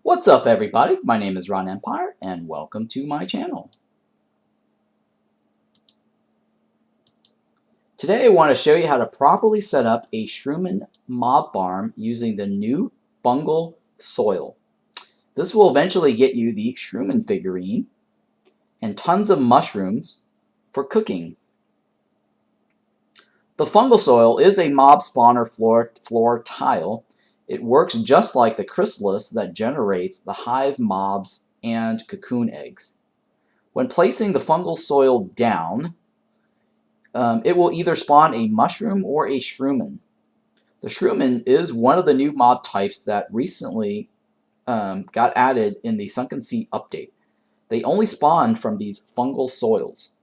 What's up, everybody? My name is Ron Empire, and welcome to my channel. Today I want to show you how to properly set up a Shrooman mob farm using the new Fungal Soil. This will eventually get you the Shrooman Figurine and tons of mushrooms for cooking. The Fungal Soil is a mob spawner floor tile. It works just like the Chrysalis that generates the hive mobs and cocoon eggs. When placing the Fungal Soil down, it will either spawn a mushroom or a Shrooman. The Shrooman is one of the new mob types that recently got added in the Sunken Sea update. They only spawn from these fungal soils.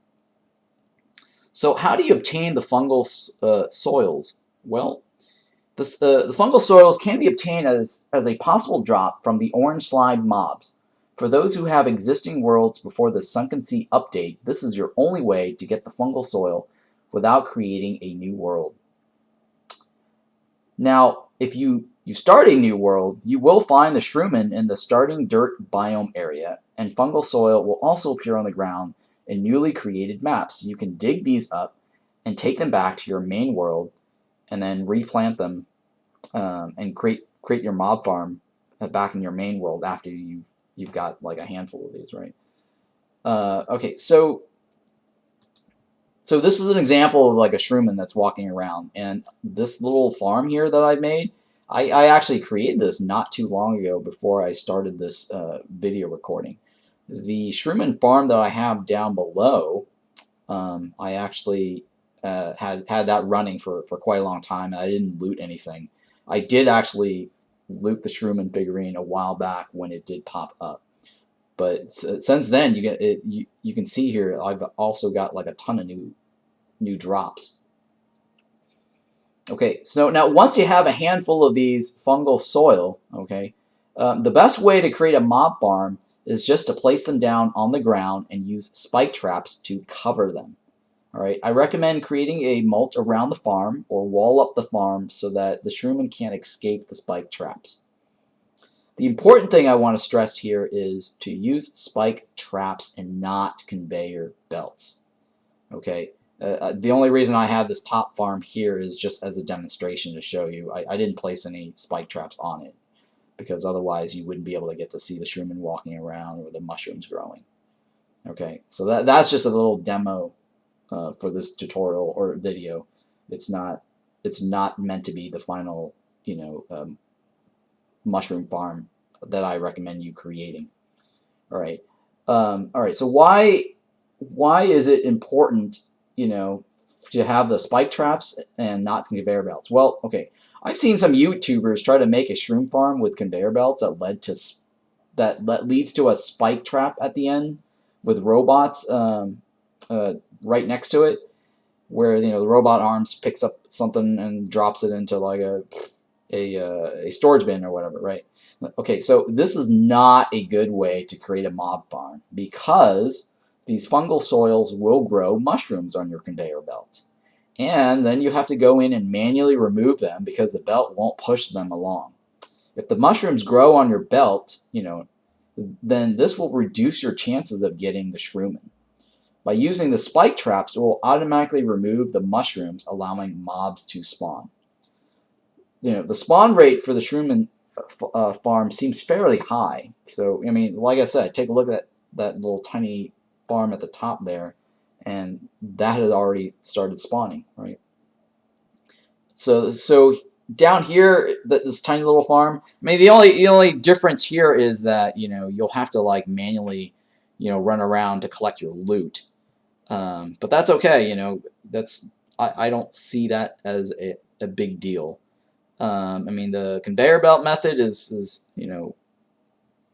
So how do you obtain the fungal soils? Well, the fungal soils can be obtained as a possible drop from the orange slime mobs. For those who have existing worlds before the Sunken Sea update, this is your only way to get the fungal soil without creating a new world. Now, if you start a new world, you will find the Shrooman in the starting dirt biome area, and fungal soil will also appear on the ground in newly created maps. You can dig these up and take them back to your main world and then replant them and create your mob farm back in your main world after you've got like a handful of these, right? Okay, so this is an example of like a Shrooman that's walking around, and this little farm here that I've made, I actually created this not too long ago before I started this video recording. The Shrooman farm that I have down below, I actually had that running for quite a long time, and I didn't loot anything. I did actually loot the Shrooman figurine a while back when it did pop up. But since then, you can see here I've also got like a ton of new drops. Okay, so now once you have a handful of these fungal soil, okay, the best way to create a mob farm is just to place them down on the ground and use spike traps to cover them. All right, I recommend creating a moat around the farm or wall up the farm so that the Shrooman can't escape the spike traps. The important thing I want to stress here is to use spike traps and not conveyor belts. Okay, the only reason I have this top farm here is just as a demonstration to show you. I didn't place any spike traps on it because otherwise you wouldn't be able to get to see the Shrooman walking around or the mushrooms growing. Okay, so that's just a little demo for this tutorial or video. It's not meant to be the final, mushroom farm that I recommend you creating. All right. So why is it important, to have the spike traps and not conveyor belts? Well, okay. I've seen some YouTubers try to make a shroom farm with conveyor belts that leads to a spike trap at the end with robots right next to it, where the robot arms picks up something and drops it into like a storage bin or whatever, right? Okay, so this is not a good way to create a mob farm because these fungal soils will grow mushrooms on your conveyor belt. And then you have to go in and manually remove them because the belt won't push them along. If the mushrooms grow on your belt, then this will reduce your chances of getting the Shrooman. By using the spike traps, it will automatically remove the mushrooms, allowing mobs to spawn. The spawn rate for the Shrooman farm seems fairly high. So, I mean, like I said, take a look at that little tiny farm at the top there, and that has already started spawning, right? So down here, this tiny little farm, I mean, the only difference here is that, you'll have to like manually, run around to collect your loot. But that's okay, I don't see that as a big deal. I mean, the conveyor belt method is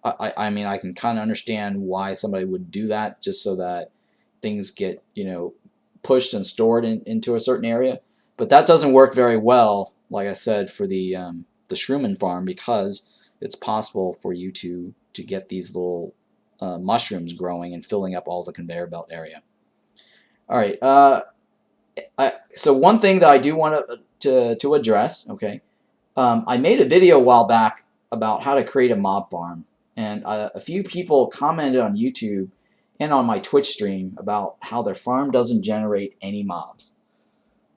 I mean, I can kind of understand why somebody would do that, just so that things get, pushed and stored into a certain area. But that doesn't work very well, like I said, for the Shrooman farm, because it's possible for you to get these little mushrooms growing and filling up all the conveyor belt area. All right. So one thing that I do want to address, okay, I made a video a while back about how to create a mob farm. and a few people commented on YouTube and on my Twitch stream about how their farm doesn't generate any mobs.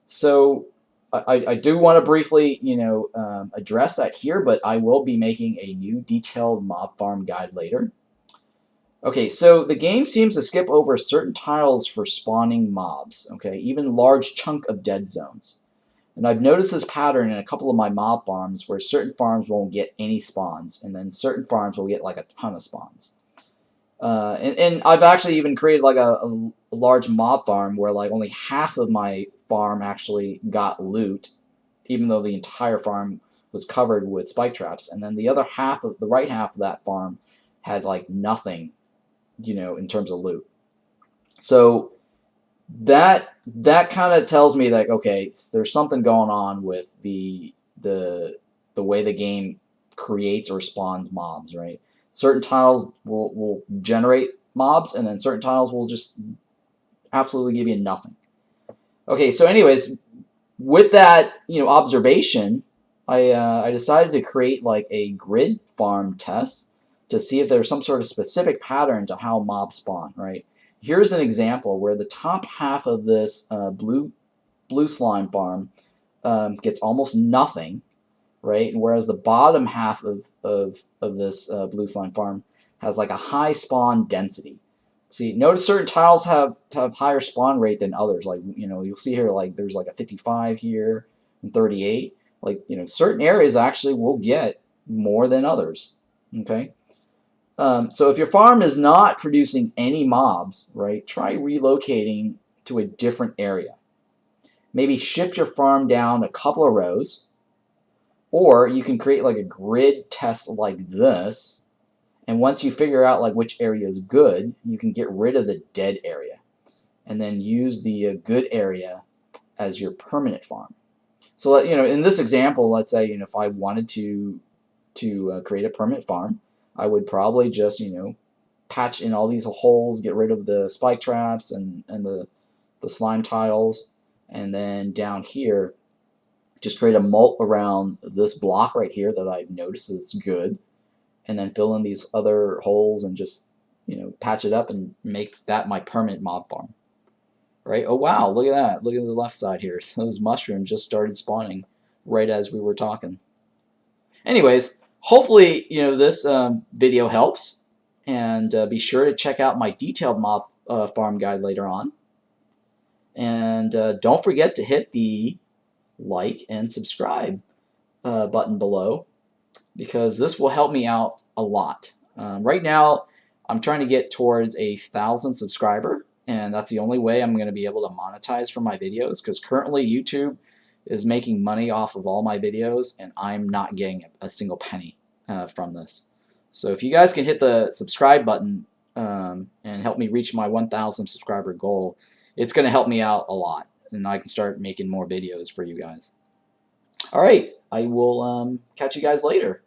So I do want to briefly, address that here, but I will be making a new detailed mob farm guide later. Okay, so the game seems to skip over certain tiles for spawning mobs, okay, even large chunk of dead zones. And I've noticed this pattern in a couple of my mob farms where certain farms won't get any spawns, and then certain farms will get like a ton of spawns. And I've actually even created like a large mob farm where like only half of my farm actually got loot, even though the entire farm was covered with spike traps, and then the other half of the right half of that farm had like nothing, in terms of loot. So that kind of tells me that, okay, there's something going on with the way the game creates or spawns mobs, right? Certain tiles will generate mobs, and then certain tiles will just absolutely give you nothing. Okay, so anyways, with that observation, I decided to create like a grid farm test to see if there's some sort of specific pattern to how mobs spawn, right? Here's an example where the top half of this blue slime farm gets almost nothing, right? Whereas the bottom half of this blue slime farm has like a high spawn density. See, notice certain tiles have higher spawn rate than others. Like, you'll see here, like there's like a 55 here and 38. Like, certain areas actually will get more than others. Okay. So if your farm is not producing any mobs, right, try relocating to a different area. Maybe shift your farm down a couple of rows, or you can create like a grid test like this, and once you figure out like which area is good, you can get rid of the dead area and then use the good area as your permanent farm. So in this example, let's say if I wanted to create a permanent farm, I would probably just, patch in all these holes, get rid of the spike traps and the slime tiles, and then down here, just create a moat around this block right here that I've noticed is good, and then fill in these other holes and just, patch it up and make that my permanent mob farm. Right? Oh wow, look at that. Look at the left side here. Those mushrooms just started spawning right as we were talking. Anyways, hopefully, this video helps, and be sure to check out my detailed mob farm guide later on. And don't forget to hit the like and subscribe button below, because this will help me out a lot. Right now, I'm trying to get towards 1,000 subscribers, and that's the only way I'm going to be able to monetize for my videos, because currently YouTube is making money off of all my videos, and I'm not getting a single penny from this. So if you guys can hit the subscribe button and help me reach my 1,000 subscriber goal, it's going to help me out a lot, and I can start making more videos for you guys. All right, I will catch you guys later.